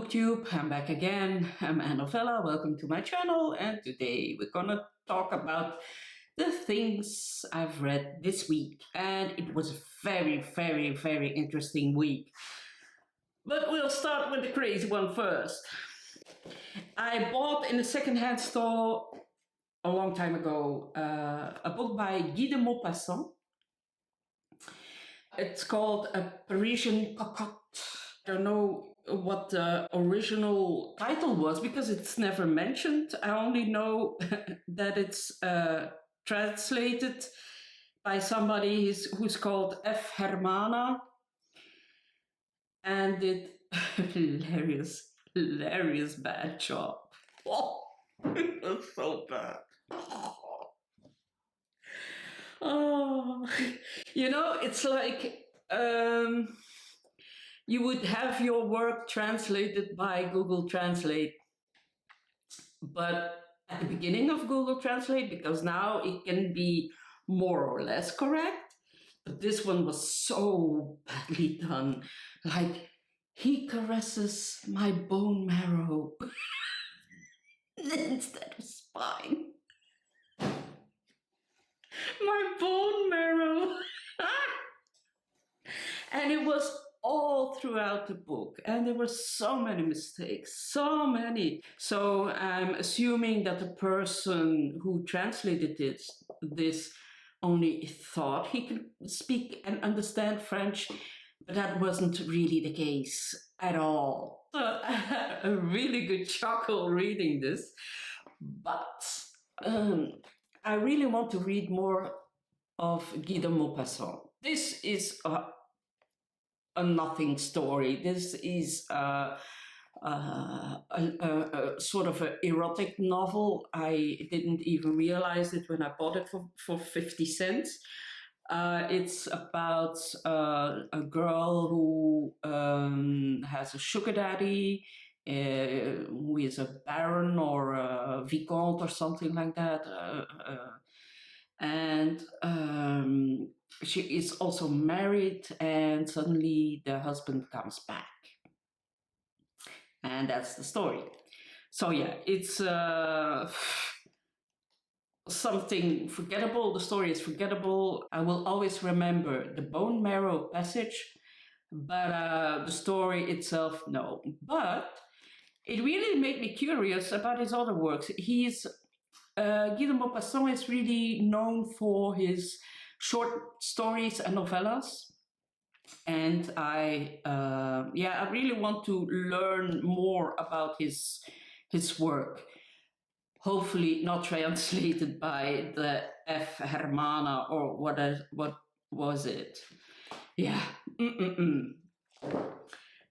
BookTube, I'm back again. I'm Annovella, welcome to my channel, and today we're gonna talk about the things I've read this week. And it was a very interesting week. But we'll start with the crazy one first. I bought in a secondhand store a long time ago a book by Guy de Maupassant. It's called A Parisian Cocotte. I don't know what the original title was because it's never mentioned. I only know that it's translated by somebody who's called F. Hermana, and did hilarious bad job. Oh, it was so bad. Oh, you know, it's like you would have your work translated by Google Translate, but at the beginning of Google Translate, because now it can be more or less correct, but this one was so badly done. Like, he caresses my bone marrow instead of spine. My bone marrow. And it was all throughout the book, and there were so many mistakes, so many. So I'm assuming that the person who translated this only thought he could speak and understand French, but that wasn't really the case at all. So I had a really good chuckle reading this, but I really want to read more of Guy de Maupassant. This is a nothing story. This is a sort of an erotic novel. I didn't even realize it when I bought it for 50 cents. It's about a girl who has a sugar daddy, who is a baron or a vicomte or something like that. And she is also married, and suddenly the husband comes back. And that's the story. So yeah, it's something forgettable. The story is forgettable. I will always remember the bone marrow passage, but the story itself, no. But it really made me curious about his other works. Guy de Maupassant is really known for his short stories and novellas, and I really want to learn more about his work. Hopefully not translated by the F. Hermana or what was it? Yeah.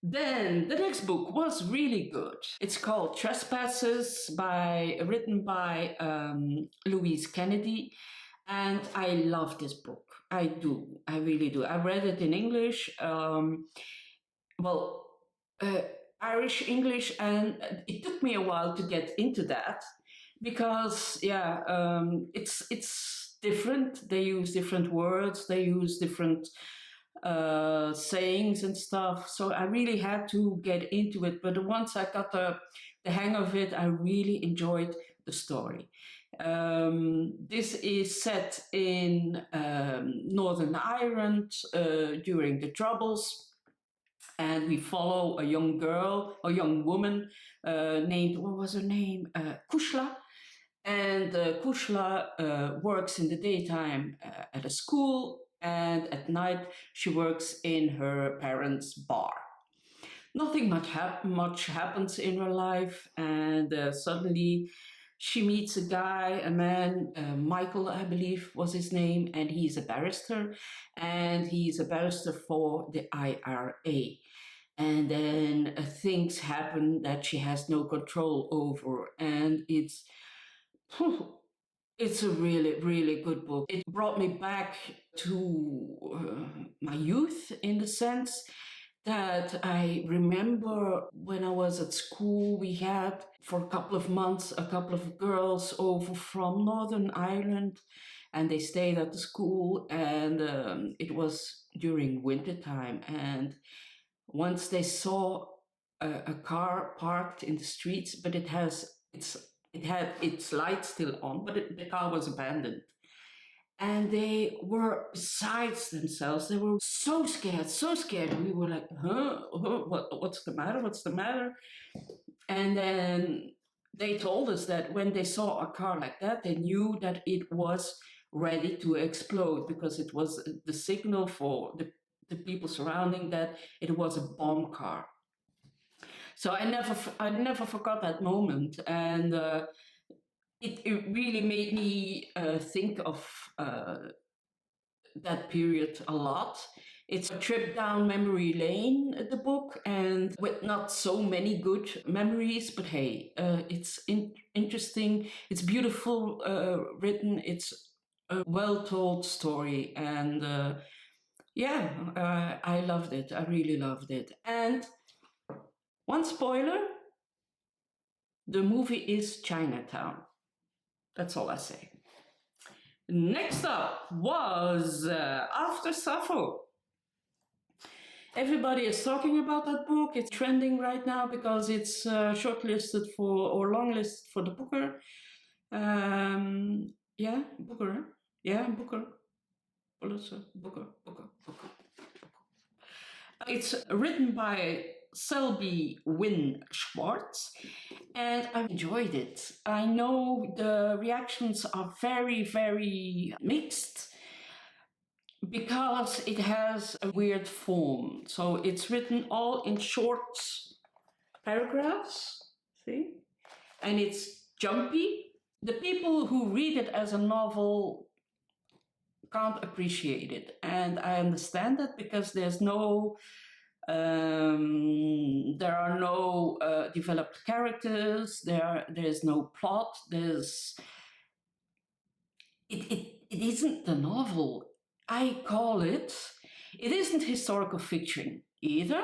Then the next book was really good. It's called Trespassers, written by Louise Kennedy. And I love this book. I do. I really do. I read it in English. Irish English, and it took me a while to get into that because, it's different. They use different words. They use different sayings and stuff. So I really had to get into it. But once I got the hang of it, I really enjoyed the story. This is set in Northern Ireland during the Troubles. And we follow a young woman named, what was her name? Kushla. And Kushla works in the daytime at a school, and at night she works in her parents' bar. Nothing much happens in her life, and suddenly she meets a man, Michael, I believe was his name, and he's a barrister, for the IRA. And then things happen that she has no control over, and it's a really good book. It brought me back to my youth, in the sense that I remember when I was at school, we had for a couple of months a couple of girls over from Northern Ireland, and they stayed at the school, and it was during winter time. And once they saw a car parked in the streets, but it had its lights still on, but the car was abandoned. And they were besides themselves. They were so scared, so scared. And we were like, what's the matter? What's the matter? And then they told us that when they saw a car like that, they knew that it was ready to explode, because it was the signal for the people surrounding that it was a bomb car. So I never forgot that moment. And it really made me think of that period a lot. It's a trip down memory lane, the book, and with not so many good memories, but hey, it's interesting, it's beautiful written, it's a well-told story, and I loved it. I really loved it. And one spoiler, the movie is Chinatown. That's all I say. Next up was After Sappho. Everybody is talking about that book. It's trending right now because it's shortlisted for, or longlisted for the Booker. Booker. Yeah, Booker. Pulitzer, Booker. It's written by Selby, Wynn, Schwartz, and I enjoyed it. I know the reactions are very, very mixed because it has a weird form. So it's written all in short paragraphs, see? And it's jumpy. The people who read it as a novel can't appreciate it. And I understand that, because there's no there are no developed characters, there's no plot, it isn't the novel. I call it isn't historical fiction either.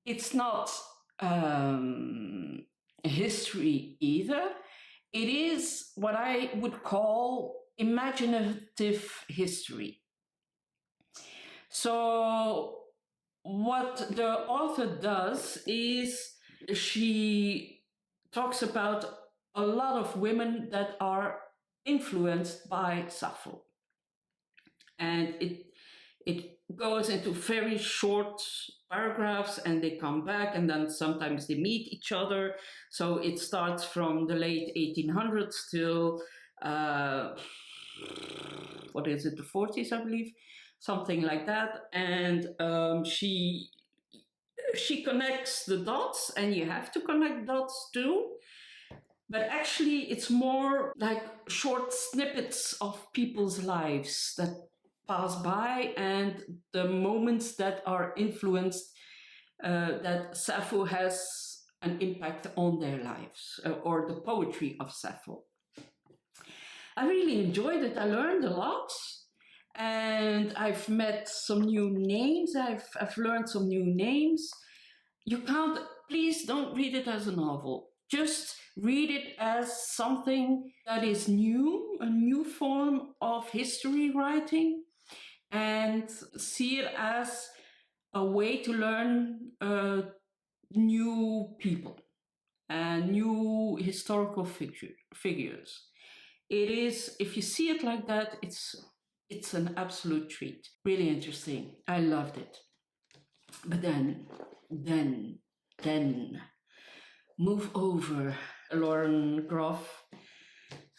It's not history either. It is what I would call imaginative history. So what the author does is she talks about a lot of women that are influenced by Sappho. And it goes into very short paragraphs, and they come back, and then sometimes they meet each other. So it starts from the late 1800s till, what is it, the 40s, I believe, something like that. And she connects the dots, and you have to connect dots too. But actually, it's more like short snippets of people's lives that pass by, and the moments that are influenced, that Sappho has an impact on their lives, or the poetry of Sappho. I really enjoyed it. I learned a lot, and I've met some new names. I've learned some new names. Please don't read it as a novel. Just read it as something that is new, a new form of history writing, and see it as a way to learn new people and new historical figures. It is, if you see it like that, it's an absolute treat. Really interesting. I loved it. But then move over Lauren Groff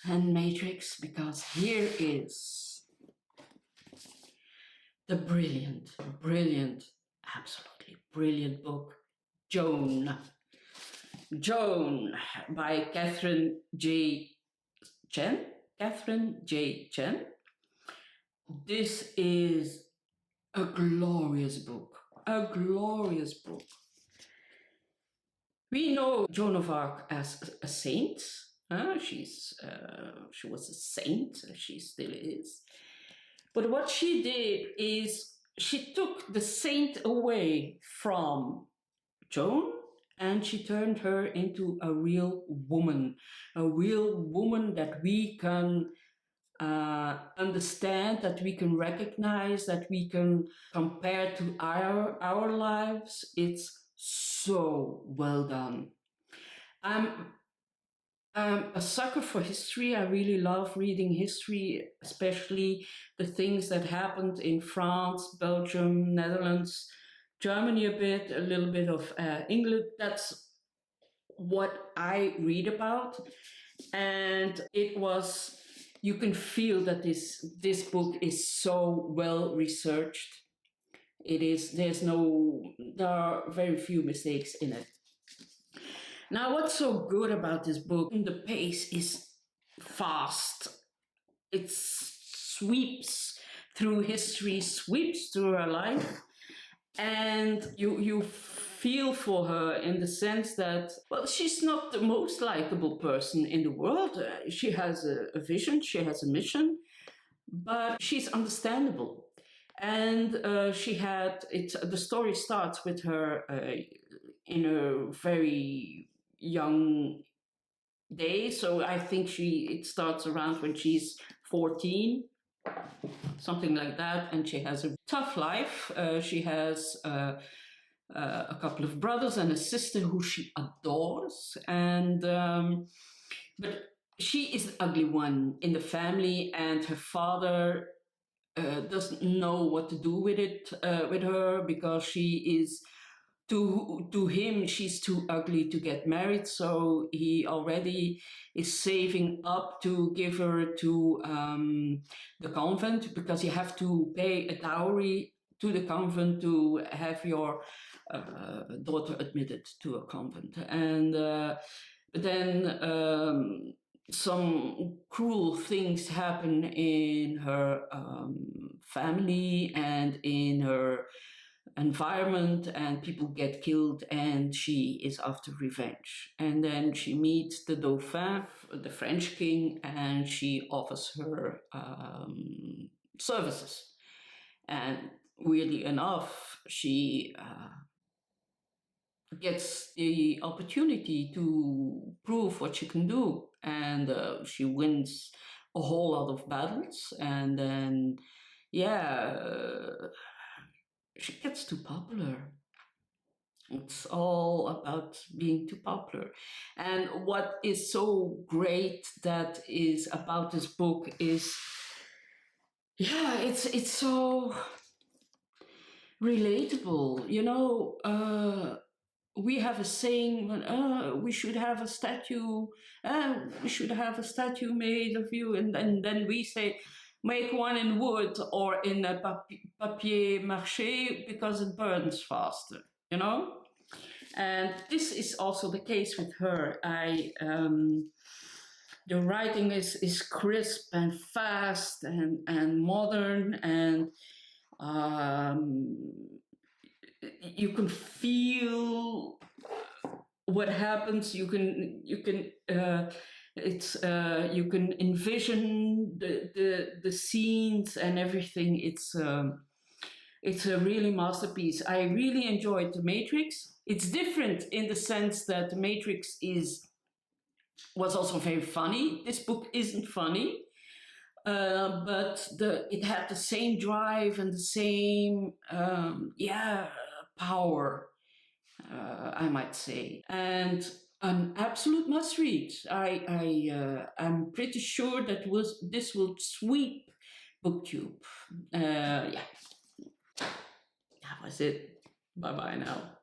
and Matrix, because here is the brilliant, absolutely brilliant book, Joan by Katherine J. Chen. This is a glorious book. We know Joan of Arc as a saint. She was a saint. She still is. But what she did is she took the saint away from Joan, and she turned her into a real woman that we can understand, that we can recognize, that we can compare to our lives. It's so well done. I'm a sucker for history. I really love reading history, especially the things that happened in France, Belgium, Netherlands, Germany a bit, a little bit of England. That's what I read about. And it was, you can feel that this book is so well researched. It is, there are very few mistakes in it. Now, what's so good about this book? The pace is fast. It sweeps through history, sweeps through her life, and you feel for her in the sense that, well, she's not the most likable person in the world. She has a vision, she has a mission, but she's understandable. And the story starts with her in a very young day. So I think it starts around when she's 14, something like that. And she has a tough life. She has a couple of brothers and a sister who she adores. And but she is the ugly one in the family, and her father doesn't know what to do with with her, because she is, to him, she's too ugly to get married. So he already is saving up to give her to the convent, because you have to pay a dowry to the convent to have your daughter admitted to a convent. And then some cruel things happen in her family and in her environment, and people get killed, and she is after revenge. And then she meets the Dauphin, the French king, and she offers her services. And weirdly enough, she gets the opportunity to prove what she can do, and she wins a whole lot of battles. And then, yeah, she gets too popular. It's all about being too popular. And what is so great that is about this book is, yeah, it's so relatable. You know, we have a saying, we should have a statue, we should have a statue made of you, and then we say, make one in wood or in a papier mâché, because it burns faster, you know? And this is also the case with her. The writing is crisp and fast and modern, and you can feel what happens. You can you can envision the scenes and everything. It's a really masterpiece. I really enjoyed The Matrix. It's different in the sense that The Matrix was also very funny. This book isn't funny, but it had the same drive and the same power, I might say, and an absolute must read. I'm pretty sure that this will sweep BookTube. Yeah. That was it. Bye bye now.